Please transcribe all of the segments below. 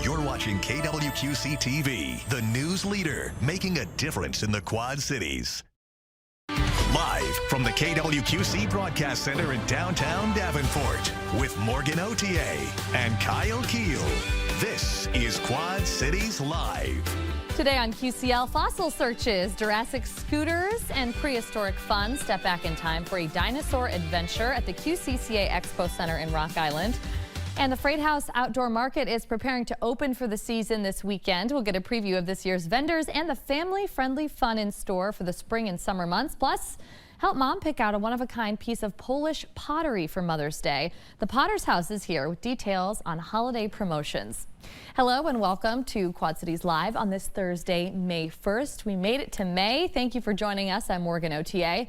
You're watching KWQC TV, the news leader, making a difference in the Quad Cities. Live from the KWQC Broadcast Center in downtown Davenport with Morgan Otier and Kyle Keel. This is Quad Cities Live. Today on QCL, fossil searches, Jurassic scooters, and prehistoric fun. Step back in time for a dinosaur adventure at the QCCA Expo Center in Rock Island. And the Freight House Outdoor Market is preparing to open for the season this weekend. We'll get a preview of this year's vendors and the family-friendly fun in store for the spring and summer months. Plus, help mom pick out a one-of-a-kind piece of Polish pottery for Mother's Day. The Potter's House is here with details on holiday promotions. Hello and welcome to Quad Cities Live on this Thursday, May 1st. We made it to May. Thank you for joining us. I'm Morgan Otier.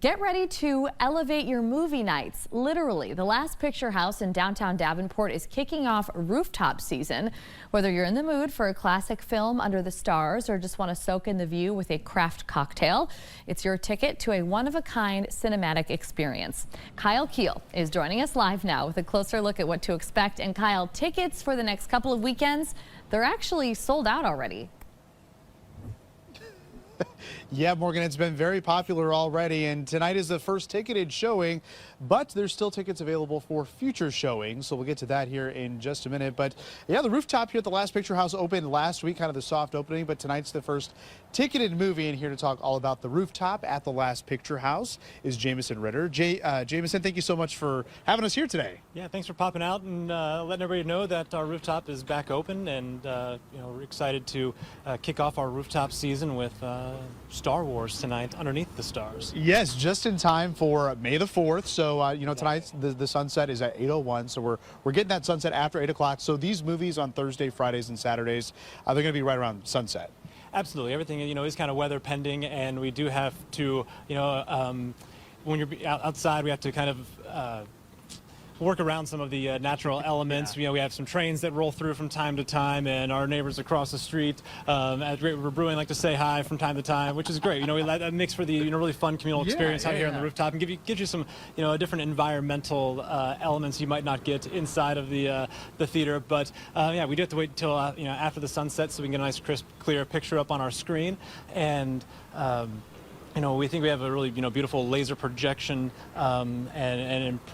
Get ready to elevate your movie nights. Literally, the Last Picture House in downtown Davenport is kicking off rooftop season. Whether you're in the mood for a classic film under the stars or just want to soak in the view with a craft cocktail, it's your ticket to a one-of-a-kind cinematic experience. Kyle Keel is joining us live now with a closer look at what to expect. And Kyle, tickets for the next couple of weekends, they're actually sold out already. Yeah, Morgan, it's been very popular already, and tonight is the first ticketed showing, but there's still tickets available for future showings, so we'll get to that here in just a minute. But yeah, the rooftop here at the Last Picture House opened last week, kind of the soft opening, but tonight's the first ticketed movie, and here to talk all about the rooftop at the Last Picture House is Jameson Ritter. Jameson, thank you so much for having us here today. Yeah, thanks for popping out and letting everybody know that our rooftop is back open, and we're excited to kick off our rooftop season with Star Wars tonight, Underneath the Stars. Yes, just in time for May the 4th. So, tonight the sunset is at 8:01. So we're getting that sunset after 8 o'clock. So these movies on Thursday, Fridays, and Saturdays, they're going to be right around sunset. Absolutely. Everything, is kind of weather pending, and we do have to, when you're outside, we have to kind of work around some of the natural elements. We have some trains that roll through from time to time, and our neighbors across the street at Great River Brewing like to say hi from time to time, which is great. That makes for the really fun communal experience out here on the rooftop, and gives you some different environmental elements you might not get inside of the theater. But we do have to wait until after the sunset so we can get a nice, crisp, clear picture up on our screen. And we think we have a really, beautiful laser projection and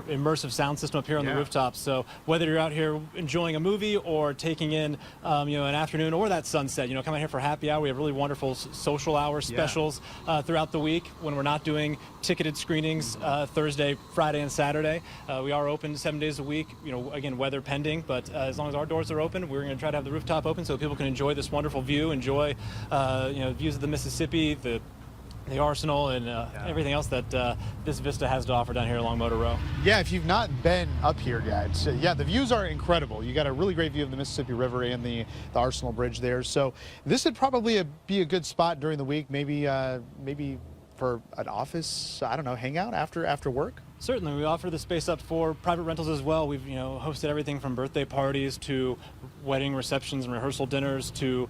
immersive sound system up here on the rooftop. So whether you're out here enjoying a movie or taking in, an afternoon or that sunset, come out here for happy hour. We have really wonderful social hour specials throughout the week when we're not doing ticketed screenings Thursday, Friday, and Saturday. We are open 7 days a week, again, weather pending, but as long as our doors are open, we're going to try to have the rooftop open so people can enjoy this wonderful view, enjoy, views of the Mississippi, the arsenal, and everything else that this vista has to offer down here along Motor Row. Yeah, if you've not been up here yet, the views are incredible. You got a really great view of the Mississippi River and the Arsenal Bridge there. So this would probably be a good spot during the week, maybe for an office, I don't know, hangout after work. Certainly, we offer the space up for private rentals as well. We've hosted everything from birthday parties to wedding receptions and rehearsal dinners to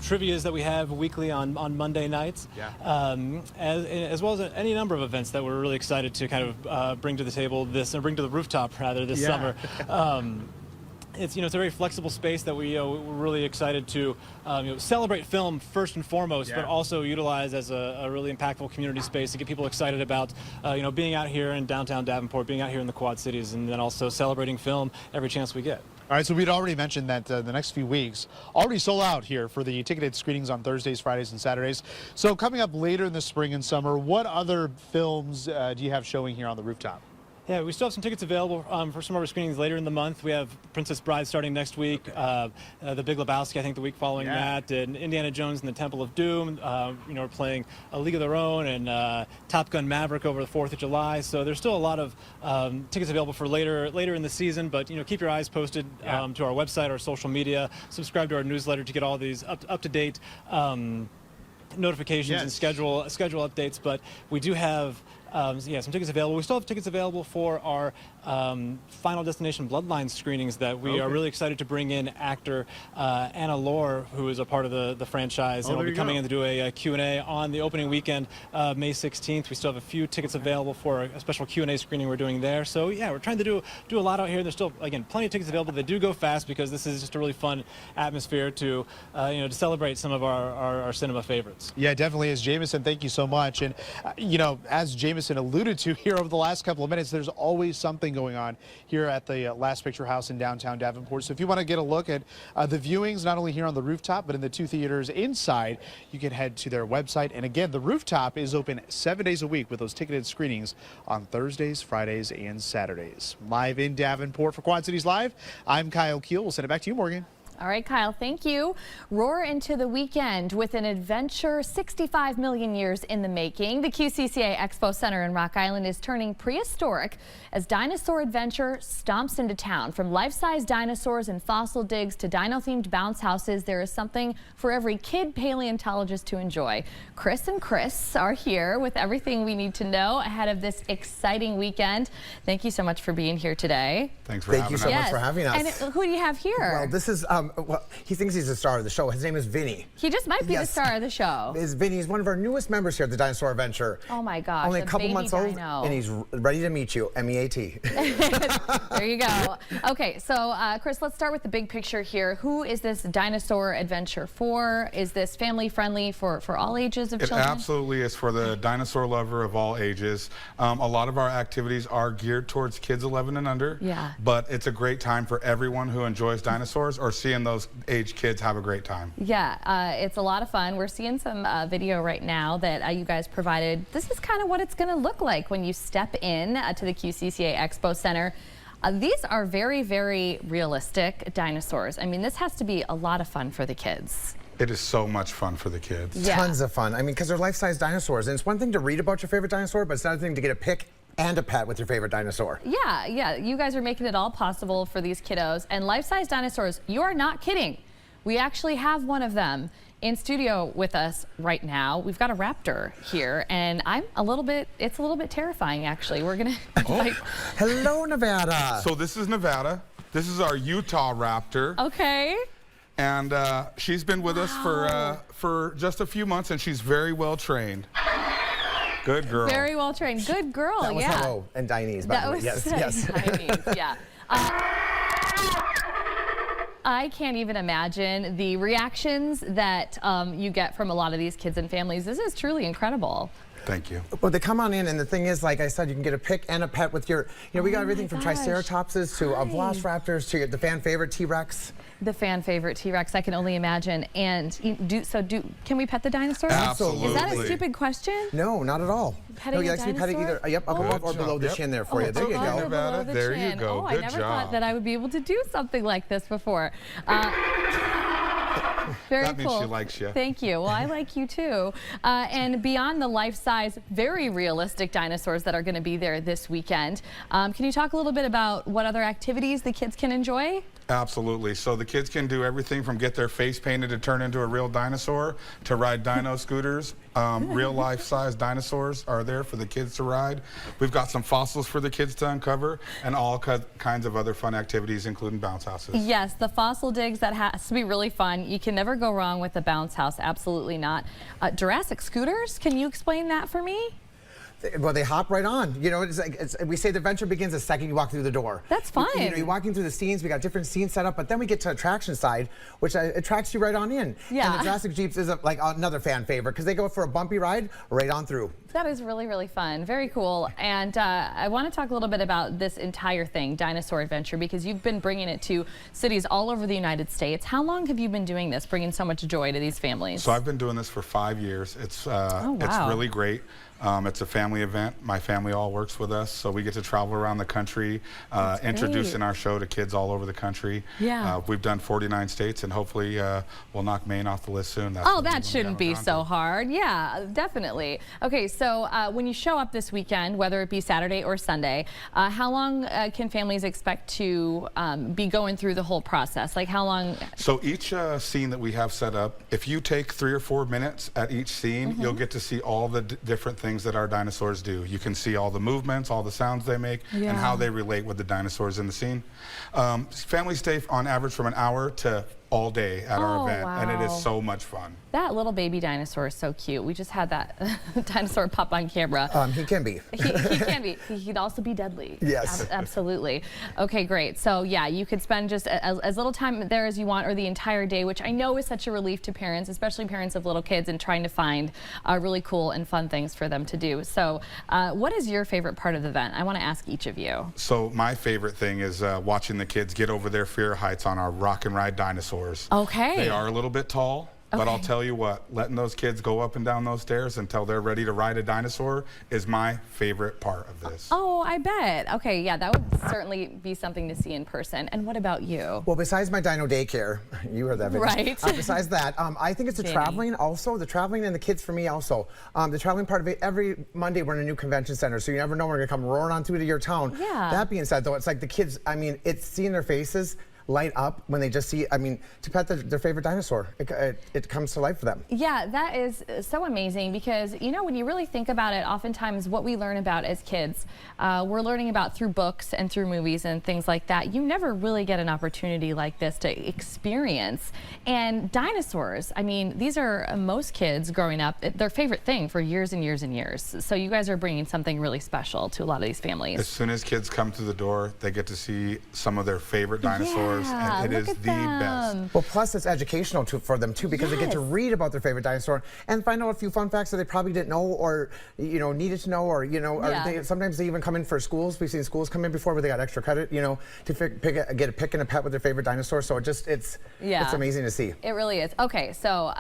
trivias that we have weekly on Monday nights, as well as any number of events that we're really excited to kind of bring to the table bring to the rooftop rather this summer. It's a very flexible space that we're really excited to celebrate film first and foremost, but also utilize as a really impactful community space to get people excited about being out here in downtown Davenport, being out here in the Quad Cities, and then also celebrating film every chance we get. All right, so we'd already mentioned that the next few weeks already sold out here for the ticketed screenings on Thursdays, Fridays, and Saturdays. So coming up later in the spring and summer, what other films do you have showing here on the rooftop? Yeah, we still have some tickets available for some of our screenings later in the month. We have Princess Bride starting next week, The Big Lebowski, I think, the week following that, and Indiana Jones and the Temple of Doom. We're playing A League of Their Own and Top Gun Maverick over the 4th of July. So there's still a lot of tickets available for later in the season, but keep your eyes posted to our website, our social media, subscribe to our newsletter to get all these up-to-date notifications and schedule updates. But we do have some tickets available. We still have tickets available for our Final Destination Bloodline screenings that we are really excited to bring in actor Anna Lore, who is a part of the franchise, and will be coming in to do a Q&A on the opening weekend, May 16th. We still have a few tickets available for a special Q&A screening we're doing there. So yeah, we're trying to do a lot out here. There's still, again, plenty of tickets available. They do go fast because this is just a really fun atmosphere to to celebrate some of our cinema favorites. Yeah, it definitely is. Jameson, thank you so much. And as Jameson alluded to here over the last couple of minutes, there's always something going on here at the Last Picture House in downtown Davenport. So if you want to get a look at the viewings, not only here on the rooftop, but in the 2 theaters inside, you can head to their website. And again, the rooftop is open 7 days a week with those ticketed screenings on Thursdays, Fridays, and Saturdays. Live in Davenport for Quad Cities Live, I'm Kyle Keel. We'll send it back to you, Morgan. All right, Kyle, thank you. Roar into the weekend with an adventure 65 million years in the making. The QCCA Expo Center in Rock Island is turning prehistoric as Dinosaur Adventure stomps into town. From life-size dinosaurs and fossil digs to dino-themed bounce houses, there is something for every kid paleontologist to enjoy. Chris and Chris are here with everything we need to know ahead of this exciting weekend. Thank you so much for being here today. Thanks for having us. Thank you so much for having us. And who do you have here? Well, this is, well, he thinks he's the star of the show. His name is Vinny. He just might be the star of the show. Vinny is one of our newest members here at the Dinosaur Adventure. Oh my gosh. Only a couple months old, dino. and he's ready to meet you. MEAT. There you go. Okay, so Chris, let's start with the big picture here. Who is this Dinosaur Adventure for? Is this family friendly for all ages of children? It absolutely is for the dinosaur lover of all ages. A lot of our activities are geared towards kids 11 and under. Yeah. But it's a great time for everyone who enjoys dinosaurs or seeing those age kids have a great time. Yeah, it's a lot of fun. We're seeing some video right now that you guys provided. This is kind of what it's going to look like when you step in to the QCCA Expo Center. These are very, very realistic dinosaurs. I mean, this has to be a lot of fun for the kids. It is so much fun for the kids. Yeah. Tons of fun. I mean, because they're life-size dinosaurs. And it's one thing to read about your favorite dinosaur, but it's another thing to get a pic and a pet with your favorite dinosaur. Yeah, you guys are making it all possible for these kiddos. And life-size dinosaurs, you are not kidding. We actually have one of them in studio with us right now. We've got a raptor here, and it's a little bit terrifying, actually. We're gonna Hello, Nevada. So this is Nevada. This is our Utah raptor. Okay. And she's been with us for just a few months, and she's very well trained. Good girl. Very well trained. Good girl, That was yeah. hello and Diney's, by the way. Yes. Diney's, yeah. I can't even imagine the reactions that you get from a lot of these kids and families. This is truly incredible. Thank you. Well, they come on in, and the thing is, like I said, you can get a pic and a pet with your, we got everything from gosh. Triceratopses to Velociraptors to the fan favorite T-Rex. The fan favorite T-Rex, I can only imagine. And can we pet the dinosaur? Absolutely. Is that a stupid question? No, not at all. Petting you a like to be petting dinosaur? either up above or below the chin there for you. There you Above or go. below the There you chin. go. Oh, Good I never job. thought that I would be able to do something like this before. Very That means cool. she likes you. Thank you. Well, I like you too. And beyond the life-size, very realistic dinosaurs that are going to be there this weekend, can you talk a little bit about what other activities the kids can enjoy? Absolutely. So the kids can do everything from get their face painted to turn into a real dinosaur to ride dino scooters. Real life-size dinosaurs are there for the kids to ride. We've got some fossils for the kids to uncover and all kinds of other fun activities, including bounce houses. Yes, the fossil digs, that has to be really fun. You can never go wrong with the bounce house. Absolutely not. Jurassic scooters, can you explain that for me? Well, they hop right on. You know, we say the adventure begins the second you walk through the door. That's fun. You're walking through the scenes. We got different scenes set up, but then we get to attraction side, which attracts you right on in. Yeah. And the Jurassic Jeeps is like another fan favorite because they go for a bumpy ride right on through. That is really, really fun. Very cool. And I want to talk a little bit about this entire thing, Dinosaur Adventure, because you've been bringing it to cities all over the United States. How long have you been doing this, bringing so much joy to these families? So I've been doing this for 5 years. It's it's really great. It's a family event. My family all works with us, so we get to travel around the country, introducing our show to kids all over the country. Yeah. We've done 49 states, and hopefully we'll knock Maine off the list soon. Oh, that shouldn't be so hard. Yeah, definitely. Okay, so when you show up this weekend, whether it be Saturday or Sunday, how long can families expect to be going through the whole process? Like how long? So each scene that we have set up, if you take 3 or 4 minutes at each scene, you'll get to see all the different things that our dinosaurs do. You can see all the movements, all the sounds they make, and how they relate with the dinosaurs in the scene. Families stay on average from an hour to all day at our event, and it is so much fun. That little baby dinosaur is so cute. We just had that dinosaur pop on camera. He can be. He can be. He'd also be deadly. Yes. Absolutely. Okay, great. So yeah, you could spend just as little time there as you want, or the entire day, which I know is such a relief to parents, especially parents of little kids, and trying to find really cool and fun things for them to do. So what is your favorite part of the event? I want to ask each of you. So my favorite thing is watching the kids get over their fear heights on our rock and ride dinosaurs. Okay. They are a little bit tall. But I'll tell you what, letting those kids go up and down those stairs until they're ready to ride a dinosaur is my favorite part of this. Oh, I bet. Okay, yeah, that would certainly be something to see in person. And what about you? Well, besides my dino daycare, you heard that, Vince. Right. Besides that, I think it's the traveling also, the traveling and the kids for me also. The traveling part of it, every Monday we're in a new convention center, so you never know when we're gonna come roaring on through to your town. Yeah. That being said though, it's like the kids, I mean, it's seeing their faces light up when they just see, I mean, to pet their favorite dinosaur. It comes to life for them. Yeah, that is so amazing because, you know, when you really think about it, oftentimes what we learn about as kids, we're learning about through books and through movies and things like that. You never really get an opportunity like this to experience. And dinosaurs, I mean, these are most kids growing up, their favorite thing for years and years and years. So you guys are bringing something really special to a lot of these families. As soon as kids come through the door, they get to see some of their favorite dinosaurs. Yeah, and it is the best. Well, plus it's educational for them too, because they get to read about their favorite dinosaur and find out a few fun facts that they probably didn't know, or needed to know, or or sometimes they even come in for schools. We've seen schools come in before where they got extra credit, to get a pick and a pet with their favorite dinosaur. So it's amazing to see. It really is. Okay, so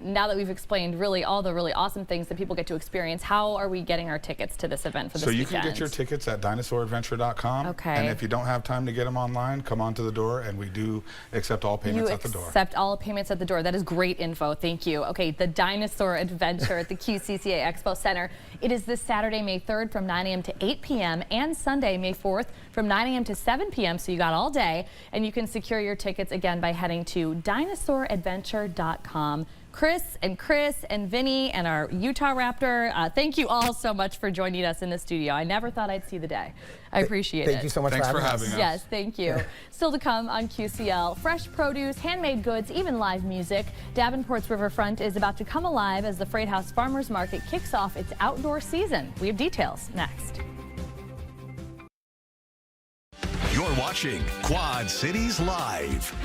now that we've explained really all the really awesome things that people get to experience, how are we getting our tickets to this event for this weekend? So you can get your tickets at dinosauradventure.com. Okay. And if you don't have time to get them online, come on to the door, and we do accept all payments at the door. Accept all payments at the door. That is great info. Thank you. Okay, the Dinosaur Adventure at the QCCA Expo Center. It is this Saturday, May 3rd from 9 a.m. to 8 p.m. and Sunday, May 4th from 9 a.m. to 7 p.m. So you got all day, and you can secure your tickets again by heading to dinosauradventure.com. Chris and Vinny and our Utah Raptor, thank you all so much for joining us in the studio. I never thought I'd see the day. I appreciate it. Thank you so much for having us. Yes, thank you. Still to come on QCL, fresh produce, handmade goods, even live music. Davenport's riverfront is about to come alive as the Freight House Farmers Market kicks off its outdoor season. We have details next. You're watching Quad Cities Live.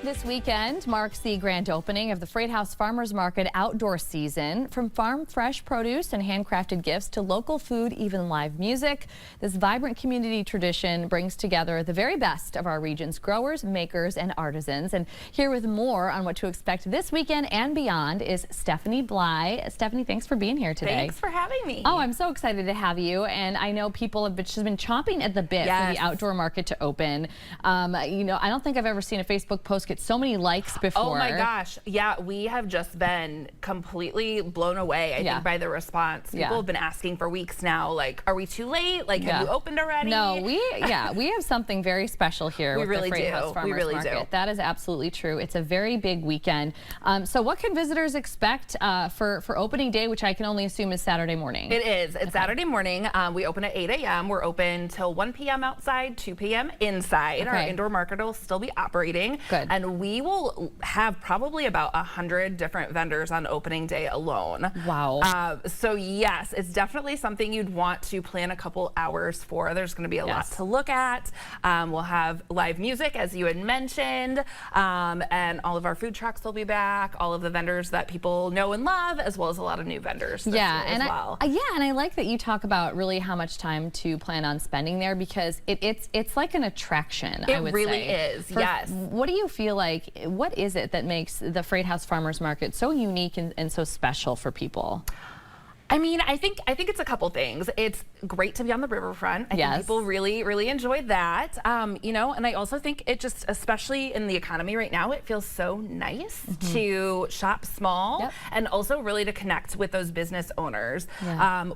This weekend marks the grand opening of the Freight House Farmers Market outdoor season. From farm fresh produce and handcrafted gifts to local food, even live music, this vibrant community tradition brings together the very best of our region's growers, makers, and artisans. And here with more on what to expect this weekend and beyond is Stephanie Bly. Stephanie, thanks for being here today. Thanks for having me. Oh, I'm so excited to have you. And I know people have just been chomping at the bit for the outdoor market to open. I don't think I've ever seen a Facebook post get so many likes before. Oh my gosh. Yeah, we have just been completely blown away, I think, by the response. People have been asking for weeks now, like, are we too late? Like, have you opened already? No, we have something very special here with the Freight House Farmers Market. That is absolutely true. It's a very big weekend. So what can visitors expect for opening day, which I can only assume is Saturday morning? It is. It's Saturday morning. We open at 8 a.m. We're open till 1 p.m. outside, 2 p.m. inside. Our indoor market will still be operating. Good. And we will have probably about 100 different vendors on opening day alone. Wow. So yes, it's definitely something you'd want to plan a couple hours for. There's going to be a lot to look at. We'll have live music, as you had mentioned, and all of our food trucks will be back. All of the vendors that people know and love, as well as a lot of new vendors. And I like that you talk about really how much time to plan on spending there, because it's like an attraction. I would really say. is. Yes. What do you feel like? What is it that makes the Freight House Farmers Market so unique and so special for people? I mean, I think it's a couple things. It's great to be on the riverfront. I think people really, really enjoyed that. You know, and I also think it just, especially in the economy right now, it feels so nice to shop small and also really to connect with those business owners.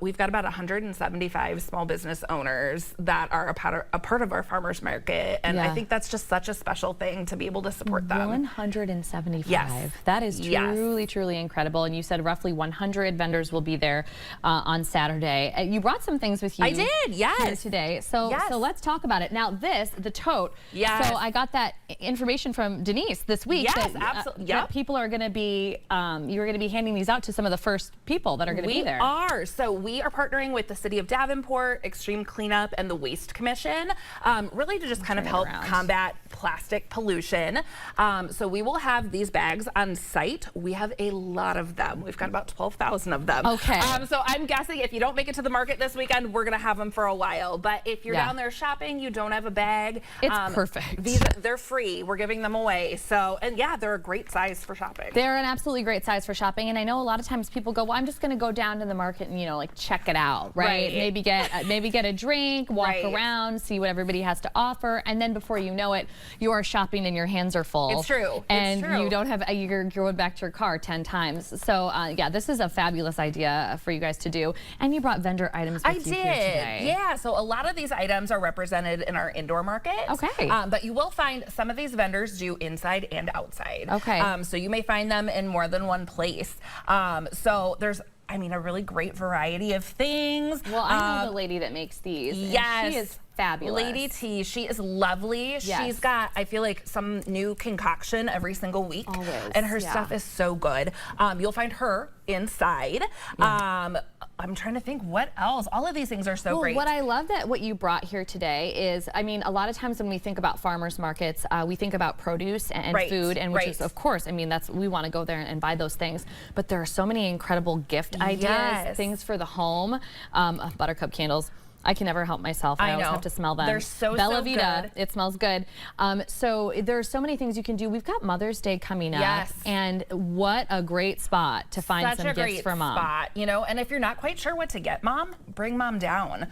We've got about 175 small business owners that are a part of our farmers market, and I think that's just such a special thing to be able to support them. 175. Yes. That is truly, truly incredible. And you said roughly 100 vendors will be there on Saturday. You brought some things with you. I did, here today. So let's talk about it. Now the tote. Yes. So I got that information from Denise this week. Yes, that, absolutely. That people are going to be, you're going to be handing these out to some of the first people that are going to be there. We are. So we are partnering with the City of Davenport, Extreme Cleanup, and the Waste Commission, really to just kind of help combat plastic pollution. So we will have these bags on site. We have a lot of them. We've got about 12,000 of them. Okay. So I'm guessing if you don't make it to the market this weekend, we're going to have them for a while. But if you're down there shopping, you don't have a bag. It's perfect. They're free. We're giving them away. So, and yeah, they're a great size for shopping. They're an absolutely great size for shopping. And I know a lot of times people go, well, I'm just going to go down to the market and, you know, like check it out, right? Maybe get a drink, walk around, see what everybody has to offer. And then before you know it, you are shopping and your hands are full. It's true. And you don't have, you're going back to your car 10 times. So yeah, this is a fabulous idea for you guys to do. And you brought vendor items with you here today. Yeah, so a lot of these items are represented in our indoor market. Okay. But you will find some of these vendors do inside and outside. Okay. So you may find them in more than one place. So there's, I mean, a really great variety of things. Well, I know the lady that makes these. Yes. She is fabulous. Lady T, she is lovely. Yes. She's got, I feel like, some new concoction every single week. Always. And her stuff is so good. You'll find her inside. I'm trying to think what else. All of these things are so great. What I love that what you brought here today is, I mean, a lot of times when we think about farmers markets, we think about produce and food, and which is, of course, I mean, we want to go there and buy those things. But there are so many incredible gift ideas, things for the home, buttercup candles. I can never help myself. I always have to smell them. They're so Bella Vita, good. it smells good. So there are so many things you can do. We've got Mother's Day coming up, and what a great spot to find some gifts for mom. Spot, you know. And if you're not quite sure what to get mom, bring mom down.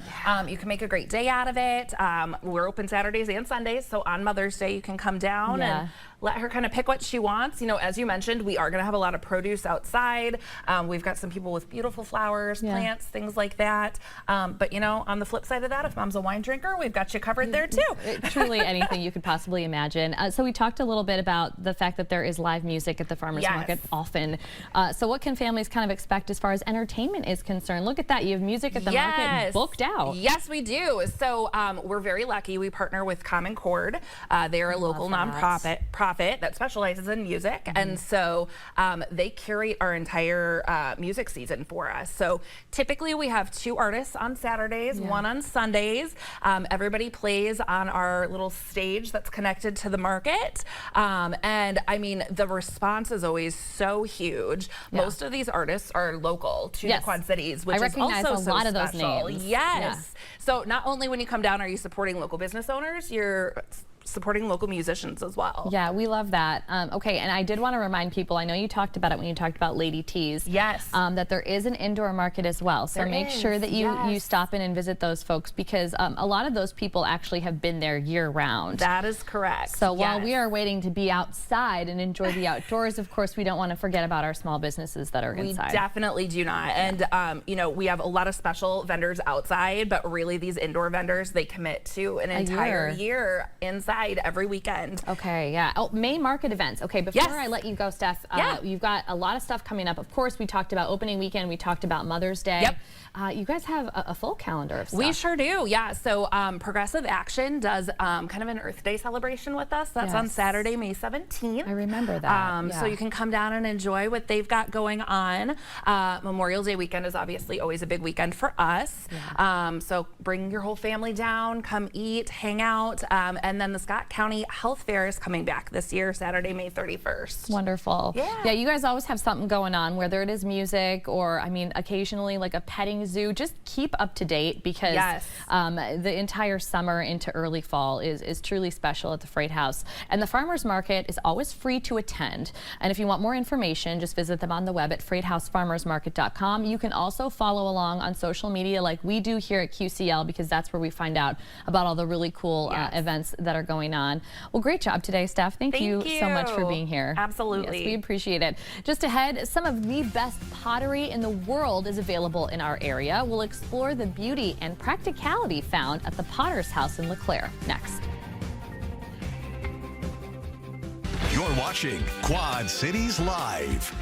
You can make a great day out of it. We're open Saturdays and Sundays, so on Mother's Day you can come down and let her kind of pick what she wants. You know, as you mentioned, we are going to have a lot of produce outside. We've got some people with beautiful flowers, plants, things like that. But you know, on the flip side of that, if mom's a wine drinker, we've got you covered there too. Truly anything you could possibly imagine. So we talked a little bit about the fact that there is live music at the farmers market often. So what can families kind of expect as far as entertainment is concerned? Look at that. You have music at the market booked out. Yes, we do. So we're very lucky. We partner with Common Chord. They're a local nonprofit that specializes in music. And so they curate our entire music season for us. So typically we have 2 artists on Saturdays, 1 on Sundays. Everybody plays on our little stage that's connected to the market. And I mean, the response is always so huge. Most of these artists are local to the Quad Cities, which is also a lot of those names. Yes. So not only when you come down are you supporting local business owners, you're supporting local musicians as well. Yeah, we love that. Okay, and I did want to remind people, I know you talked about it when you talked about Lady T's. Yes. That there is an indoor market as well. So make sure that you stop in and visit those folks, because a lot of those people actually have been there year round. That is correct. So while we are waiting to be outside and enjoy the outdoors, of course, we don't want to forget about our small businesses that are inside. We definitely do not. And, you know, we have a lot of special vendors outside, but really these indoor vendors, they commit to an entire year inside every weekend. Okay, yeah. Oh, May market events. Okay, before I let you go, Steph, you've got a lot of stuff coming up. Of course, we talked about opening weekend. We talked about Mother's Day. Yep. You guys have a full calendar of stuff. We sure do, yeah. So Progressive Action does kind of an Earth Day celebration with us. That's on Saturday, May 17th. I remember that. So you can come down and enjoy what they've got going on. Memorial Day weekend is obviously always a big weekend for us. So bring your whole family down, come eat, hang out, and then this Scott County Health Fair is coming back this year, Saturday, May 31st. Wonderful. Yeah. You guys always have something going on, whether it is music or, I mean, occasionally like a petting zoo. Just keep up to date because the entire summer into early fall is truly special at the Freight House. And the farmers market is always free to attend. And if you want more information, just visit them on the web at freighthousefarmersmarket.com. You can also follow along on social media like we do here at QCL, because that's where we find out about all the really cool events that are going on. Well, great job today, Steph. Thank you so much for being here. Absolutely. Yes, we appreciate it. Just ahead, some of the best pottery in the world is available in our area. We'll explore the beauty and practicality found at the Potter's House in LeClaire next. You're watching Quad Cities Live.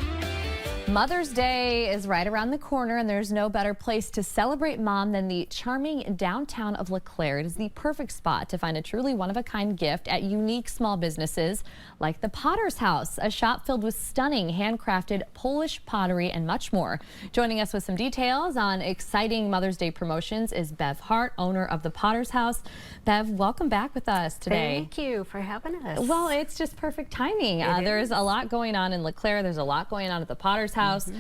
Mother's Day is right around the corner, and there's no better place to celebrate mom than the charming downtown of LeClaire. It is the perfect spot to find a truly one-of-a-kind gift at unique small businesses like the Potter's House, a shop filled with stunning handcrafted Polish pottery and much more. Joining us with some details on exciting Mother's Day promotions is Bev Hart, owner of the Potter's House. Bev, welcome back with us today. Thank you for having us. Well, it's just perfect timing. There's a lot going on in LeClaire. There's a lot going on at the Potter's House.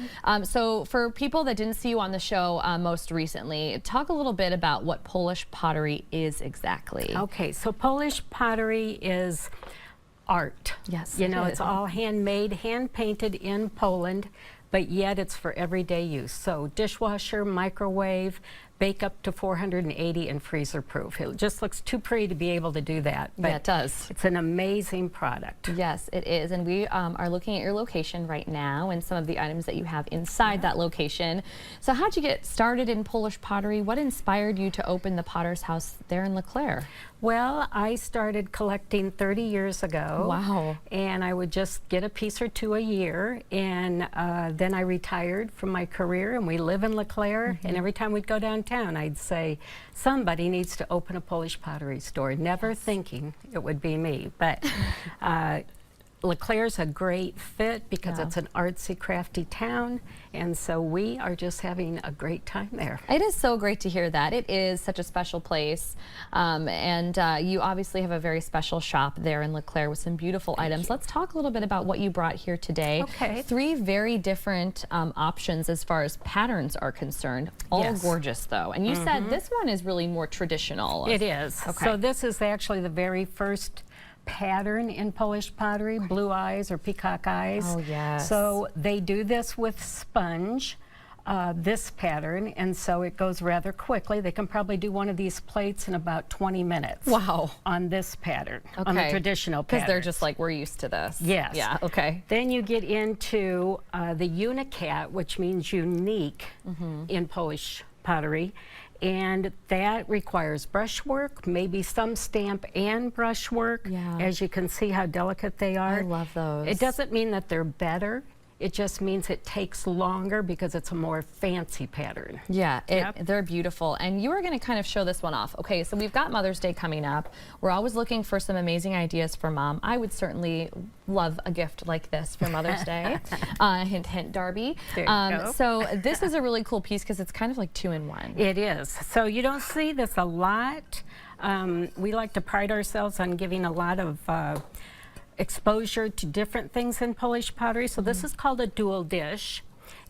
So for people that didn't see you on the show most recently, talk a little bit about what Polish pottery is exactly. Okay, so Polish pottery is art. Yes, you know, it's all handmade, hand painted in Poland, but yet it's for everyday use. So dishwasher, microwave, bake up to 480 and freezer proof. It just looks too pretty to be able to do that. But yeah, it does. It's an amazing product. Yes, it is. And we are looking at your location right now and some of the items that you have inside that location. So how'd you get started in Polish pottery? What inspired you to open the Potter's House there in LeClaire? Well, I started collecting 30 years ago. Wow. And I would just get a piece or two a year. And then I retired from my career, and we live in LeClaire. And every time we'd go downtown, I'd say, somebody needs to open a Polish pottery store, never thinking it would be me. But LeClaire's a great fit because it's an artsy, crafty town, and so we are just having a great time there. It is so great to hear that. It is such a special place, and you obviously have a very special shop there in LeClaire with some beautiful items. Let's talk a little bit about what you brought here today. Okay. 3 very different options as far as patterns are concerned. All gorgeous, though. And you said this one is really more traditional. It is. Okay. So this is actually the very first pattern in Polish pottery, blue eyes or peacock eyes. Oh, yes. So they do this with sponge, this pattern, and so it goes rather quickly. They can probably do one of these plates in about 20 minutes. Wow. On this pattern, on the traditional pattern. Because they're just like, we're used to this. Yes. Yeah, okay. Then you get into the unicat, which means unique in Polish pottery. And that requires brushwork, maybe some stamp and brushwork. Yeah. As you can see how delicate they are. I love those. It doesn't mean that they're better. It just means it takes longer because it's a more fancy pattern. Yeah, they're beautiful. And you are going to kind of show this one off. Okay, so we've got Mother's Day coming up. We're always looking for some amazing ideas for mom. I would certainly love a gift like this for Mother's Day. Hint, hint, Darby. There you go. So this is a really cool piece because it's kind of like 2-in-1. It is. So you don't see this a lot. We like to pride ourselves on giving a lot of exposure to different things in Polish pottery. So this is called a dual dish,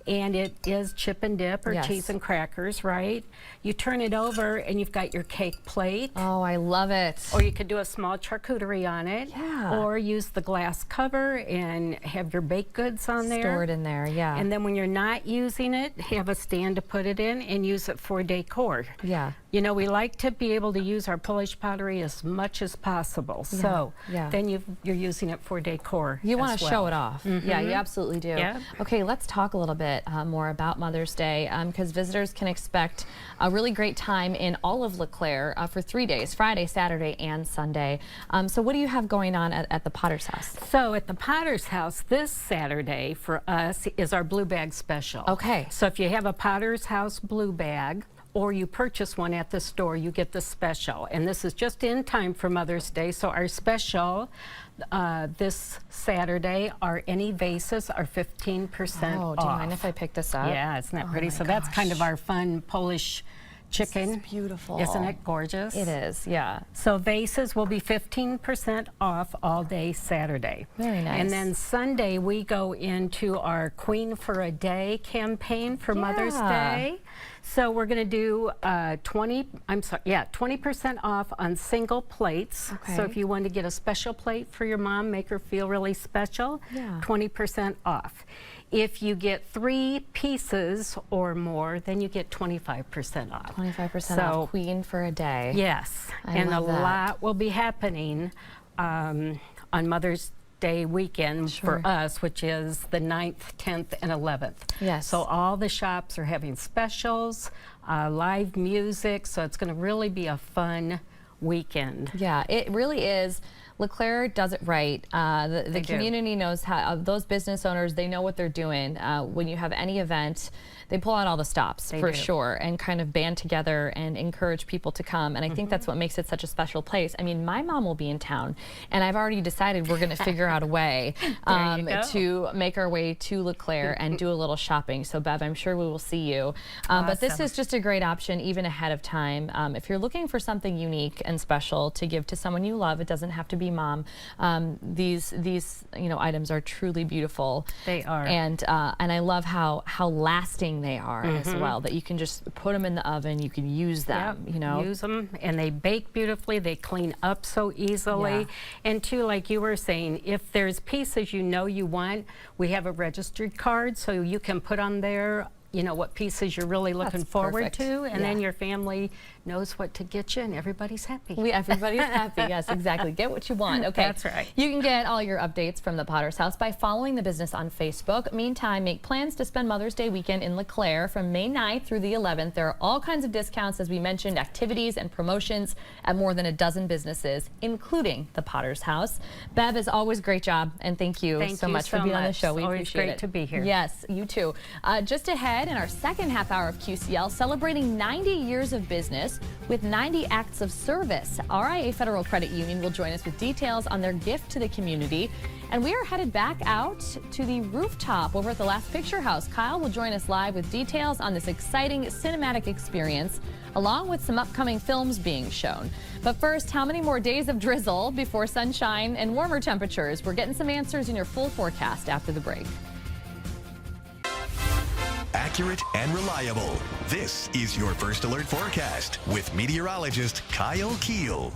and it is chip and dip or cheese and crackers, right? You turn it over and you've got your cake plate. Oh, I love it. Or you could do a small charcuterie on it. Yeah. Or use the glass cover and have your baked goods on there. Store it in there, yeah. And then when you're not using it, have a stand to put it in and use it for decor. Yeah. You know, we like to be able to use our Polish pottery as much as possible. So then you're using it for decor. You want to well. show it off. Yeah, you absolutely do. Yeah. Okay, let's talk a little bit more about Mother's Day because visitors can expect a really great time in all of LeClaire for 3 days, Friday, Saturday, and Sunday. So what do you have going on at the Potter's House? So at the Potter's House this Saturday for us is our blue bag special. Okay. So if you have a Potter's House blue bag, or you purchase one at the store, you get the special. And this is just in time for Mother's Day. So our special this Saturday, our any vases are 15% off. Oh, do you mind if I pick this up? Yeah, isn't that pretty? So that's kind of our fun Polish chicken. It's beautiful. Isn't it gorgeous? It is, yeah. So vases will be 15% off all day Saturday. Very nice. And then Sunday we go into our Queen for a Day campaign for Mother's Day. So we're going to do 20% off on single plates. Okay. So if you want to get a special plate for your mom, make her feel really special, 20% off. If you get 3 pieces or more, then you get 25% off. 25% off Queen for a Day. Yes, And a lot will be happening on Mother's Day weekend for us, which is the 9th, 10th, and 11th. Yes. So all the shops are having specials, live music, so it's going to really be a fun weekend. Yeah, it really is. LeClaire does it right. The community knows how, those business owners, they know what they're doing. When you have any event, they pull out all the stops for sure and kind of band together and encourage people to come. And I think that's what makes it such a special place. I mean, my mom will be in town, and I've already decided we're going to figure out a way to make our way to LeClaire and do a little shopping. So, Bev, I'm sure we will see you. But this is just a great option, even ahead of time. If you're looking for something unique and special to give to someone you love, it doesn't have to be mom. These items are truly beautiful. They are. And I love how lasting they are as well, that you can just put them in the oven, you can use them, use them, and they bake beautifully, they clean up so easily. And too, like you were saying, if there's pieces you want, we have a registered card, so you can put on there what pieces you're really looking forward to, and then your family knows what to get you, and everybody's happy. Everybody's happy, yes, exactly. Get what you want. Okay, that's right. You can get all your updates from the Potter's House by following the business on Facebook. Meantime, make plans to spend Mother's Day weekend in LeClaire from May 9th through the 11th. There are all kinds of discounts, as we mentioned, activities and promotions at more than a dozen businesses, including the Potter's House. Bev, as always, great job, and thank you so much for being on the show. We appreciate it. Great to be here. Yes, you too. Just ahead in our second half hour of QCL, celebrating 90 years of business with 90 acts of service. RIA Federal Credit Union will join us with details on their gift to the community. And we are headed back out to the rooftop over at the Last Picture House. Kyle will join us live with details on this exciting cinematic experience, along with some upcoming films being shown. But first, how many more days of drizzle before sunshine and warmer temperatures? We're getting some answers in your full forecast after the break. Accurate and reliable. This is your First Alert forecast with meteorologist Kyle Keel.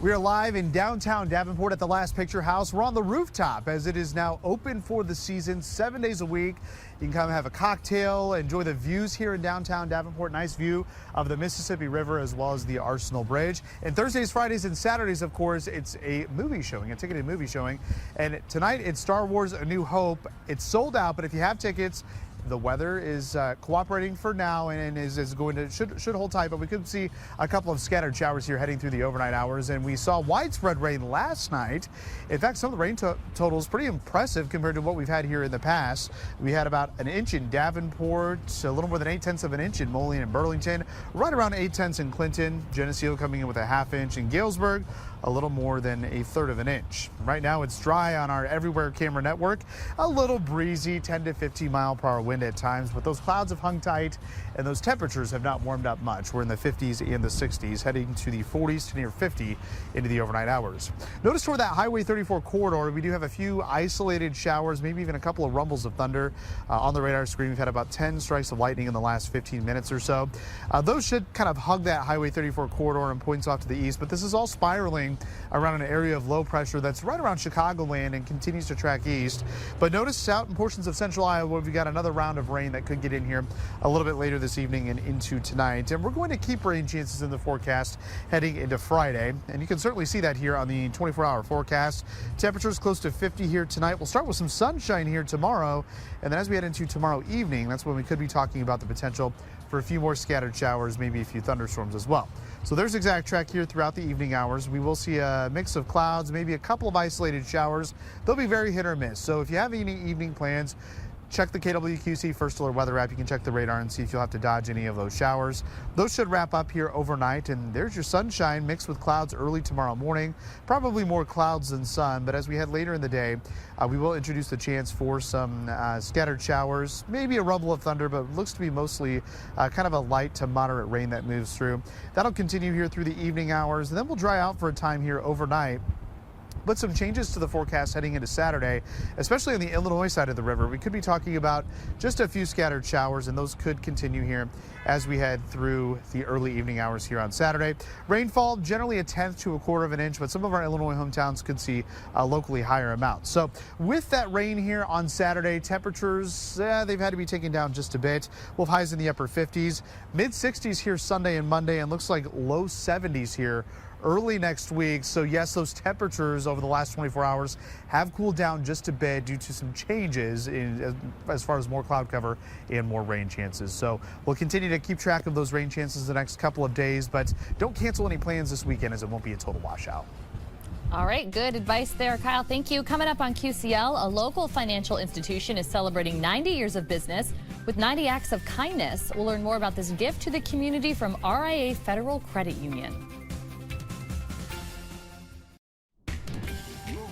We are live in downtown Davenport at the Last Picture House. We're on the rooftop as it is now open for the season, 7 days a week. You can come have a cocktail, enjoy the views here in downtown Davenport. Nice view of the Mississippi River as well as the Arsenal Bridge. And Thursdays, Fridays, and Saturdays, of course, it's a movie showing, a ticketed movie showing. And tonight it's Star Wars A New Hope. It's sold out, but if you have tickets, the weather is cooperating for now and is going to should hold tight, but we could see a couple of scattered showers here heading through the overnight hours. And we saw widespread rain last night. In fact, some of the rain totals pretty impressive compared to what we've had here in the past. We had about an inch in Davenport, a little more than 8/10 of an inch in Moline and Burlington, right around 8/10 in Clinton. Geneseo coming in with a ½ inch in Galesburg, a little more than 1/3 of an inch. Right now it's dry on our Everywhere camera network. A little breezy, 10 to 15 mile per hour wind at times, but those clouds have hung tight and those temperatures have not warmed up much. We're in the 50s and the 60s, heading to the 40s to near 50 into the overnight hours. Notice toward that Highway 34 corridor, we do have a few isolated showers, maybe even a couple of rumbles of thunder on the radar screen. We've had about 10 strikes of lightning in the last 15 minutes or so. Those should kind of hug that Highway 34 corridor and points off to the east, but this is all spiraling around an area of low pressure that's right around Chicagoland and continues to track east. But notice out in portions of central Iowa, we've got another round of rain that could get in here a little bit later this evening and into tonight. And we're going to keep rain chances in the forecast heading into Friday. And you can certainly see that here on the 24-hour forecast. Temperatures close to 50 here tonight. We'll start with some sunshine here tomorrow. And then as we head into tomorrow evening, that's when we could be talking about the potential for a few more scattered showers, maybe a few thunderstorms as well. So there's exact track here throughout the evening hours. We will see a mix of clouds, maybe a couple of isolated showers. They'll be very hit or miss. So if you have any evening plans, check the KWQC First Alert Weather app. You can check the radar and see if you'll have to dodge any of those showers. Those should wrap up here overnight, and there's your sunshine mixed with clouds early tomorrow morning. Probably more clouds than sun, but as we head later in the day, we will introduce the chance for some scattered showers, maybe a rumble of thunder, but it looks to be mostly kind of a light to moderate rain that moves through. That'll continue here through the evening hours, and then we'll dry out for a time here overnight. But some changes to the forecast heading into Saturday, especially on the Illinois side of the river. We could be talking about just a few scattered showers, and those could continue here as we head through the early evening hours here on Saturday. Rainfall, generally 1/10 to 1/4 of an inch, but some of our Illinois hometowns could see locally higher amounts. So with that rain here on Saturday, temperatures, they've had to be taken down just a bit. We'll have highs in the upper 50s, mid-60s here Sunday and Monday, and looks like low 70s here early next week. So yes, those temperatures over the last 24 hours have cooled down just a bit due to some changes as far as more cloud cover and more rain chances. So we'll continue to keep track of those rain chances the next couple of days, but don't cancel any plans this weekend as it won't be a total washout. All right, good advice there, Kyle. Thank you. Coming up on QCL, a local financial institution is celebrating 90 years of business with 90 acts of kindness. We'll learn more about this gift to the community from RIA Federal Credit Union.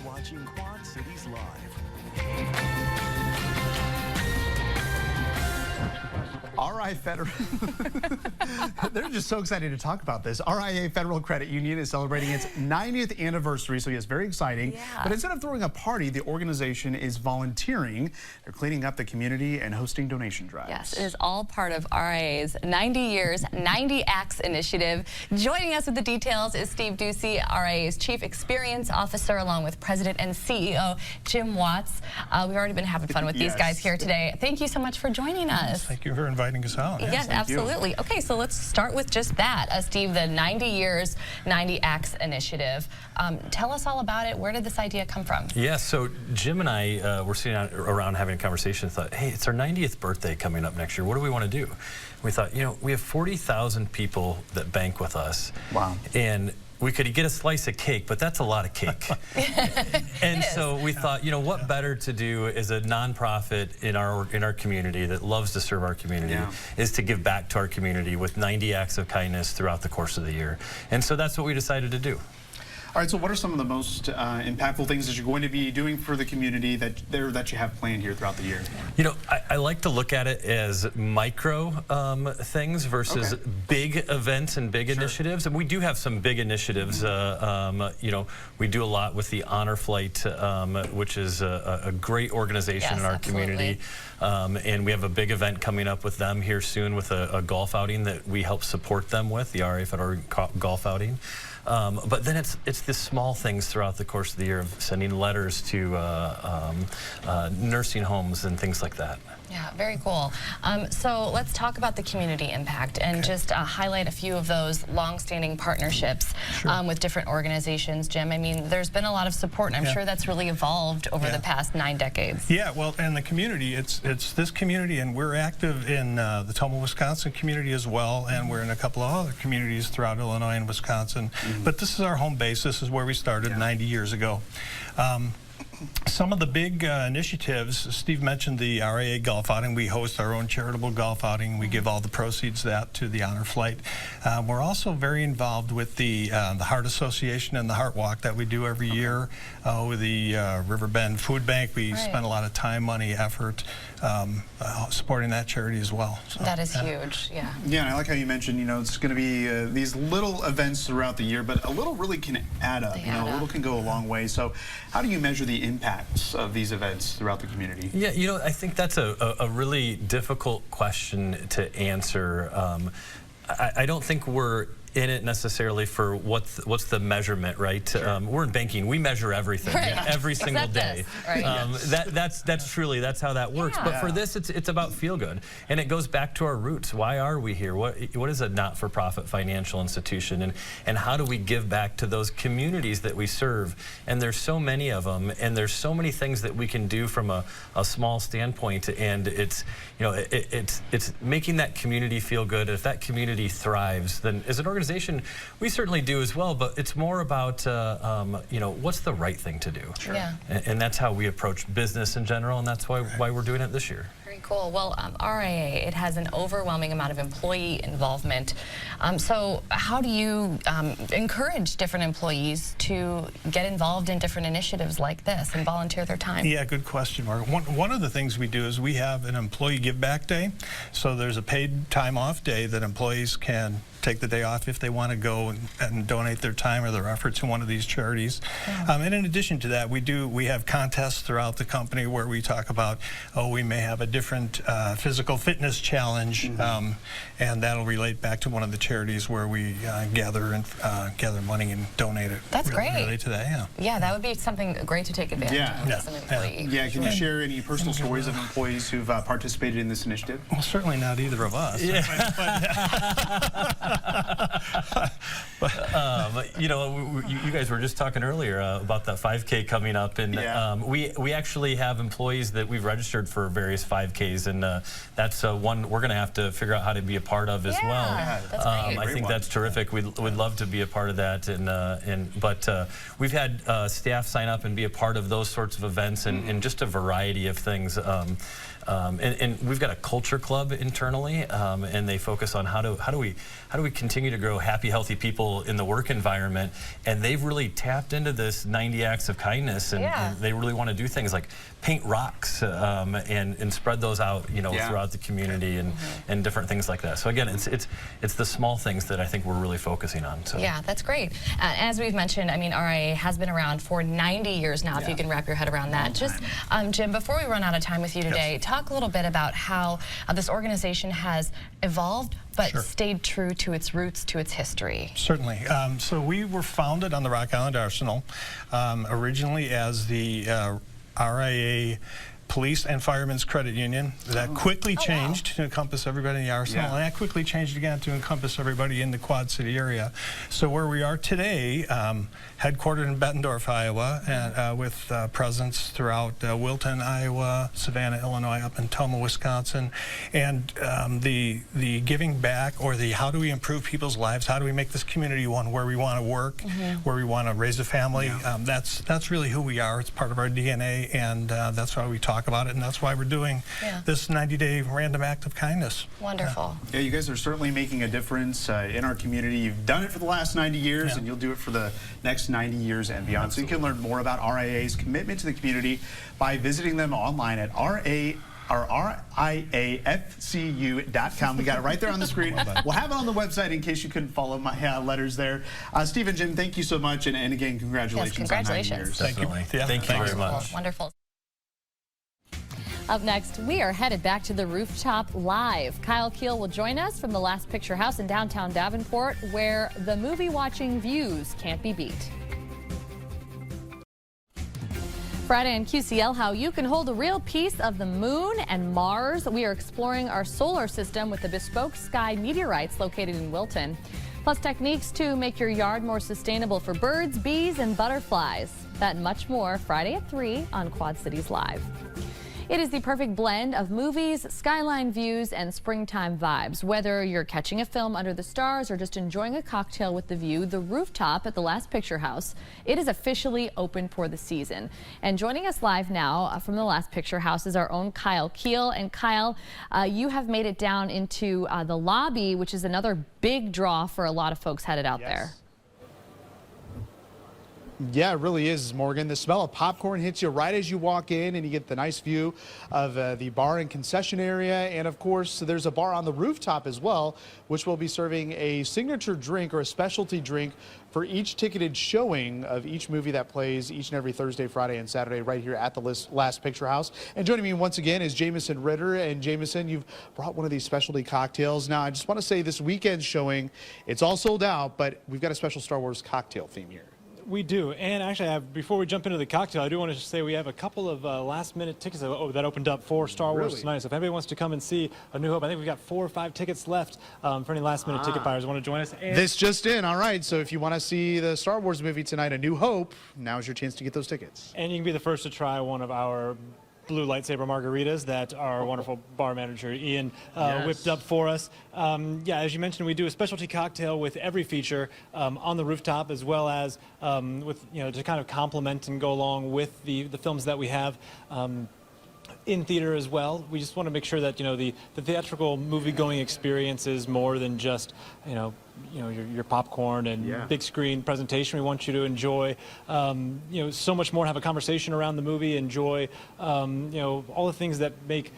Watching Quad Cities Live. RIA Federal. They're just so excited to talk about this. RIA Federal Credit Union is celebrating its 90th anniversary, so yes, very exciting. Yeah. But instead of throwing a party, the organization is volunteering. They're cleaning up the community and hosting donation drives. Yes, it is all part of RIA's 90 Years, 90 Acts initiative. Joining us with the details is Steve Ducey, RIA's Chief Experience Officer, along with President and CEO Jim Watts. We've already been having fun with these guys here today. Thank you so much for joining us. Thank you for inviting us out. Yes, absolutely. Okay, so let's start with just that. Steve, the 90 Years, 90 Acts initiative. Tell us all about it. Where did this idea come from? Yeah, so Jim and I were sitting around having a conversation and thought, hey, it's our 90th birthday coming up next year. What do we want to do? We thought, you know, we have 40,000 people that bank with us. Wow. And we could get a slice of cake, but that's a lot of cake. And so we thought, you know, what better to do as a nonprofit in our community that loves to serve our community is to give back to our community with 90 acts of kindness throughout the course of the year. And so that's what we decided to do. All right, so what are some of the most impactful things that you're going to be doing for the community that you have planned here throughout the year? You know, I like to look at it as micro things versus big events and big initiatives. And we do have some big initiatives. You know, we do a lot with the Honor Flight, which is a great organization in our community. And we have a big event coming up with them here soon with a golf outing that we help support them with, the RIA Federal Golf Outing. But then it's the small things throughout the course of the year of sending letters to nursing homes and things like that. Yeah, very cool. So let's talk about the community impact and just highlight a few of those long-standing partnerships with different organizations. Jim, I mean, there's been a lot of support, and I'm sure that's really evolved over the past 9 decades. Yeah, well, and the community, it's this community, and we're active in the Tomah, Wisconsin community as well, and we're in a couple of other communities throughout Illinois and Wisconsin. But this is our home base. This is where we started 90 years ago. Some of the big initiatives, Steve mentioned the RIA Golf Outing. We host our own charitable golf outing. We give all the proceeds of that to the Honor Flight. We're also very involved with the Heart Association and the Heart Walk that we do every year with the Riverbend Food Bank. We spend a lot of time, money, effort supporting that charity as well. So, that is huge, Yeah, and I like how you mentioned, you know, it's going to be these little events throughout the year, but a little really can add up. You know, a little can go a long way. So how do you measure the impacts of these events throughout the community? Yeah, you know, I think that's a really difficult question to answer. I don't think we're in it necessarily for what's the measurement, right? We're in banking. We measure everything every single day. That's truly, that's how that works. But for this, it's about feel good, and it goes back to our roots. Why are we here? What is a not-for-profit financial institution, and how do we give back to those communities that we serve? And there's so many of them, and there's so many things that we can do from a small standpoint. And it's making that community feel good. If that community thrives, then as an organization, organization, we certainly do as well, but it's more about, you know, what's the right thing to do. Sure. Yeah. And that's how we approach business in general, and that's why we're doing it this year. Very cool. Well, RIA, it has an overwhelming amount of employee involvement. So how do you encourage different employees to get involved in different initiatives like this and volunteer their time? Yeah, good question, Mark. One of the things we do is we have an employee give back day. So there's a paid time off day that employees can take the day off if they want to go and donate their time or their efforts in one of these charities. Yeah. And in addition to that, we have contests throughout the company where we talk about, we may have a different physical fitness challenge, and that'll relate back to one of the charities where we gather money and donate it. That's great. Relate to that, yeah. Yeah, that would be something great to take advantage of as an employee. Yeah, can you share any personal stories of employees who've participated in this initiative? Well, certainly not either of us. Yeah. You know, you guys were just talking earlier about that 5K coming up, and we actually have employees that we've registered for various 5Ks, and that's one we're going to have to figure out how to be a part of as well. That's great. I think that's terrific. We'd love to be a part of that, but we've had staff sign up and be a part of those sorts of events, and just a variety of things. And we've got a culture club internally, and they focus on how do we continue to grow happy, healthy people in the work environment. And they've really tapped into this 90 acts of kindness, and they really want to do things like paint rocks and spread those out, you know, throughout the community and different things like that. So again, it's the small things that I think we're really focusing on. So. Yeah, that's great. As we've mentioned, I mean, RIA has been around for 90 years now, if you can wrap your head around that. Just, Jim, before we run out of time with you today, talk a little bit about how this organization has evolved but stayed true to its roots, to its history. Certainly. So we were founded on the Rock Island Arsenal, originally as the RIA Police and Firemen's Credit Union. That quickly changed to encompass everybody in the Arsenal, and that quickly changed again to encompass everybody in the Quad City area. So where we are today, headquartered in Bettendorf, Iowa, and with presence throughout Wilton, Iowa, Savannah, Illinois, up in Tomah, Wisconsin, and the giving back, or the how do we improve people's lives, how do we make this community one where we want to work, where we want to raise a family, that's really who we are. It's part of our DNA, and that's why we talk about it, and that's why we're doing this 90-day random act of kindness. Wonderful. Yeah, you guys are certainly making a difference in our community. You've done it for the last 90 years, and you'll do it for the next 90 years and beyond. Absolutely. So you can learn more about RIA's commitment to the community by visiting them online at RIAFCU.com. We got it right there on the screen. We'll have it on the website in case you couldn't follow my letters there. Steve and Jim, thank you so much, and again, congratulations. Yes, congratulations. On 90 years. Thank you. Thank you very much. Wonderful. Up next, we are headed back to the Rooftop Live. Kyle Keel will join us from the Last Picture House in downtown Davenport, where the movie-watching views can't be beat. Friday on QCL, how you can hold a real piece of the moon and Mars. We are exploring our solar system with the Bespoke Sky meteorites located in Wilton. Plus techniques to make your yard more sustainable for birds, bees, and butterflies. That and much more Friday at 3 on Quad Cities Live. It is the perfect blend of movies, skyline views, and springtime vibes. Whether you're catching a film under the stars or just enjoying a cocktail with the view, the Rooftop at the Last Picture House, it is officially open for the season. And joining us live now from the Last Picture House is our own Kyle Keel. And Kyle, you have made it down into the lobby, which is another big draw for a lot of folks headed out there. Yeah, it really is, Morgan. The smell of popcorn hits you right as you walk in, and you get the nice view of the bar and concession area. And of course, there's a bar on the rooftop as well, which will be serving a signature drink or a specialty drink for each ticketed showing of each movie that plays each and every Thursday, Friday, and Saturday right here at the Last Picture House. And joining me once again is Jameson Ritter. And Jameson, you've brought one of these specialty cocktails. Now, I just want to say this weekend's showing, it's all sold out, but we've got a special Star Wars cocktail theme here. We do, and actually, before we jump into the cocktail, I do want to just say we have a couple of last-minute tickets that opened up for Star Wars tonight. So if anybody wants to come and see A New Hope, I think we've got 4 or 5 tickets left for any last-minute ticket buyers who want to join us. And this just in, all right. So if you want to see the Star Wars movie tonight, A New Hope, now's your chance to get those tickets. And you can be the first to try one of our blue lightsaber margaritas that our wonderful bar manager Ian whipped up for us. Yeah, as you mentioned, we do a specialty cocktail with every feature on the rooftop, as well as with to kind of complement and go along with the films that we have. In theater as well. We just want to make sure that the theatrical movie-going experience is more than just your popcorn and big screen presentation. We want you to enjoy so much more, have a conversation around the movie, enjoy all the things that make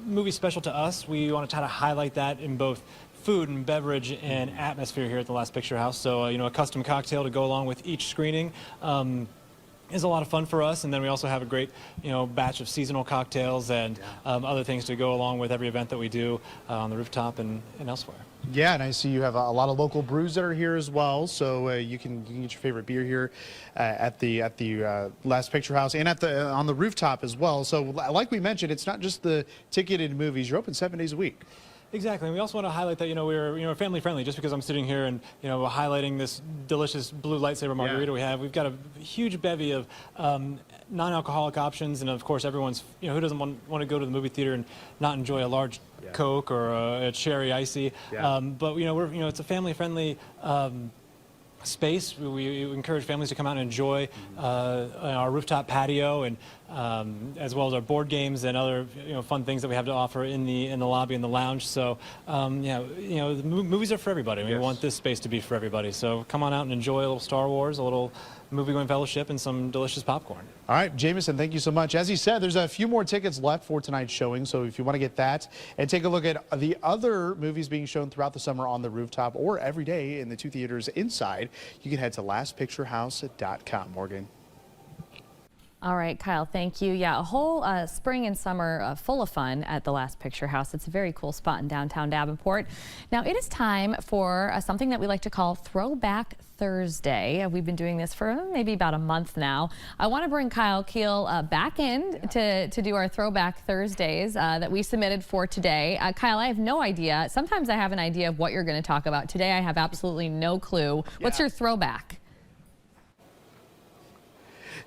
movies special to us. We want to try to highlight that in both food and beverage and atmosphere here at the Last Picture House. So a custom cocktail to go along with each screening is a lot of fun for us, and then we also have a great batch of seasonal cocktails and other things to go along with every event that we do on the rooftop and elsewhere. Yeah, and I see you have a lot of local brews that are here as well, so you can get your favorite beer here at the Last Picture House and on the rooftop as well. So like we mentioned, it's not just the ticketed movies. You're open 7 days a week. Exactly, and we also want to highlight that we're family friendly. Just because I'm sitting here and highlighting this delicious blue lightsaber margarita we've got a huge bevy of non-alcoholic options, and of course everyone's who doesn't want to go to the movie theater and not enjoy a large Coke or a cherry icy. But we're it's a family friendly space. We encourage families to come out and enjoy our rooftop patio, and as well as our board games and other fun things that we have to offer in the lobby and the lounge. So the movies are for everybody. We want this space to be for everybody. So come on out and enjoy a little Star Wars, a little movie-going fellowship, and some delicious popcorn. All right, Jameson, thank you so much. As he said, there's a few more tickets left for tonight's showing, so if you want to get that and take a look at the other movies being shown throughout the summer on the rooftop or every day in the 2 theaters inside, you can head to lastpicturehouse.com. Morgan. All right, Kyle, thank you. Yeah, a whole spring and summer full of fun at the Last Picture House. It's a very cool spot in downtown Davenport. Now, it is time for something that we like to call Throwback Thursday. We've been doing this for maybe about a month now. I want to bring Kyle Keel back in to do our Throwback Thursdays that we submitted for today. Kyle, I have no idea. Sometimes I have an idea of what you're going to talk about. Today, I have absolutely no clue. What's your throwback?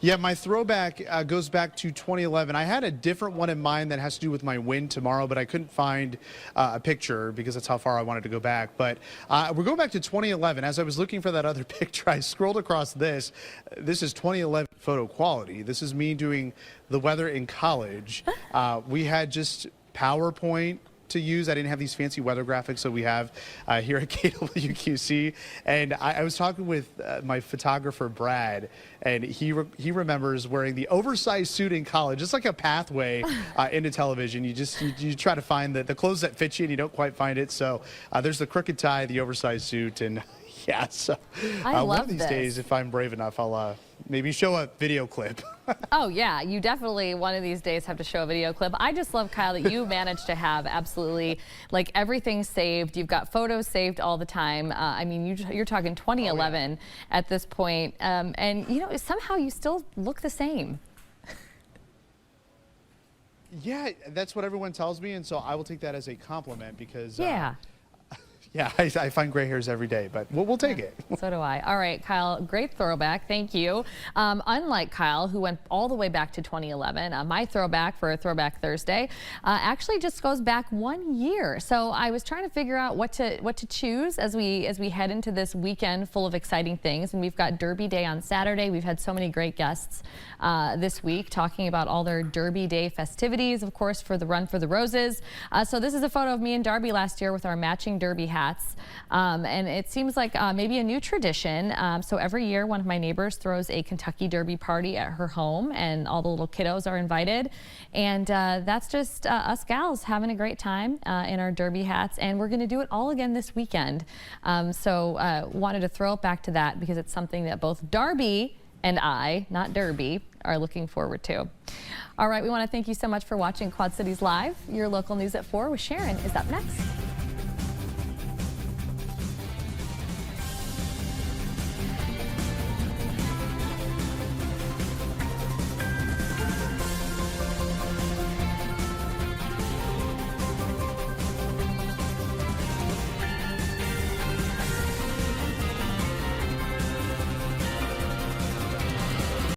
Yeah, my throwback goes back to 2011. I had a different one in mind that has to do with my win tomorrow, but I couldn't find a picture because that's how far I wanted to go back. But we're going back to 2011. As I was looking for that other picture, I scrolled across this. This is 2011 photo quality. This is me doing the weather in college. We had just PowerPoint to use. I didn't have these fancy weather graphics that we have here at KWQC. And I was talking with my photographer, Brad, and he remembers wearing the oversized suit in college. It's like a pathway into television. You try to find the clothes that fit you, and you don't quite find it. So there's the crooked tie, the oversized suit, and yeah, so one of these days, if I'm brave enough, I'll maybe show a video clip. Oh, yeah, you definitely one of these days have to show a video clip. I just love, Kyle, that you managed to have absolutely like everything saved. You've got photos saved all the time. I mean, you're talking 2011 at this point. And, somehow you still look the same. Yeah, that's what everyone tells me, and so I will take that as a compliment because yeah, I find gray hairs every day, but we'll take it. So do I. All right, Kyle, great throwback. Thank you. Unlike Kyle, who went all the way back to 2011, my throwback for a Throwback Thursday actually just goes back 1 year. So I was trying to figure out what to choose as we head into this weekend full of exciting things. And we've got Derby Day on Saturday. We've had so many great guests this week talking about all their Derby Day festivities, of course, for the Run for the Roses. So this is a photo of me and Darby last year with our matching Derby hats. And it seems like maybe a new tradition. So every year, one of my neighbors throws a Kentucky Derby party at her home, and all the little kiddos are invited. And that's just us gals having a great time in our Derby hats. And we're going to do it all again this weekend. So wanted to throw it back to that because it's something that both Darby and I, not Derby, are looking forward to. All right, we want to thank you so much for watching Quad Cities Live. Your local news at 4 with Sharon is up next.